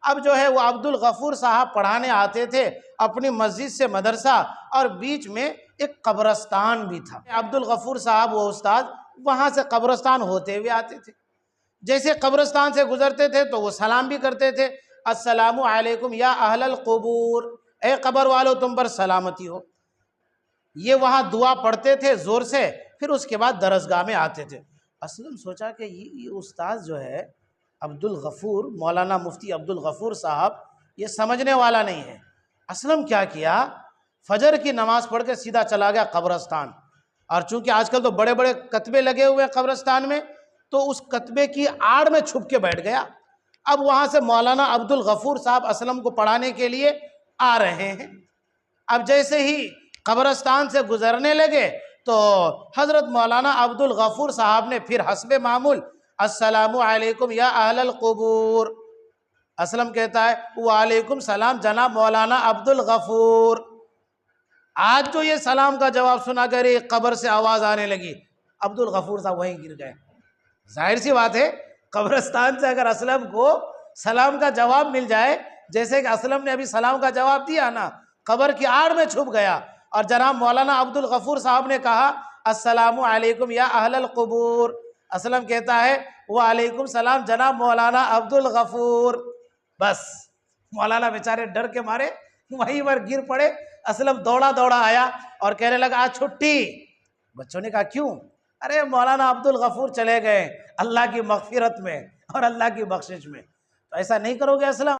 اب جو ہے وہ عبد الغفور صاحب پڑھانے آتے تھے اپنی مسجد سے مدرسہ، اور بیچ میں ایک قبرستان بھی تھا۔ عبد الغفور صاحب وہ استاد وہاں سے قبرستان ہوتے ہوئے آتے تھے، جیسے قبرستان سے گزرتے تھے تو وہ سلام بھی کرتے تھے، السلام علیکم یا اہل القبور، اے قبر والو تم پر سلامتی ہو۔ یہ وہاں دعا پڑھتے تھے زور سے، پھر اس کے بعد درسگاہ میں آتے تھے۔ اسلم سوچا کہ یہ استاد جو ہے عبد الغفور، مولانا مفتی عبد الغفور صاحب، یہ سمجھنے والا نہیں ہے۔ اسلم کیا کیا، فجر کی نماز پڑھ کے سیدھا چلا گیا قبرستان، اور چونکہ آج کل تو بڑے بڑے کتبے لگے ہوئے ہیں قبرستان میں، تو اس کتبے کی آڑ میں چھپ کے بیٹھ گیا۔ اب وہاں سے مولانا عبد الغفور صاحب اسلم کو پڑھانے کے لیے آ رہے ہیں۔ اب جیسے ہی قبرستان سے گزرنے لگے تو حضرت مولانا عبد الغفور صاحب نے پھر حسب معمول السلام علیکم یا اہل القبور، اسلم کہتا ہے وعلیکم السلام جناب مولانا عبد الغفور۔ آج جو یہ سلام کا جواب سنا کر قبر سے آواز آنے لگی، عبد الغفور صاحب وہیں گر گئے۔ ظاہر سی بات ہے، قبرستان سے اگر اسلم کو سلام کا جواب مل جائے، جیسے کہ اسلم نے ابھی سلام کا جواب دیا نا، قبر کی آڑ میں چھپ گیا، اور جناب مولانا عبد الغفور صاحب نے کہا السلام علیکم یا اہل القبور، اسلم کہتا ہے وعلیکم السلام جناب مولانا عبد الغفور۔ بس مولانا بیچارے ڈر کے مارے وہیں پر گر پڑے۔ اسلم دوڑا دوڑا آیا اور کہنے لگا آج چھٹی۔ بچوں نے کہا کیوں؟ ارے مولانا عبد الغفور چلے گئے اللہ کی مغفرت میں اور اللہ کی بخشش میں۔ تو ایسا نہیں کرو گے اسلم؟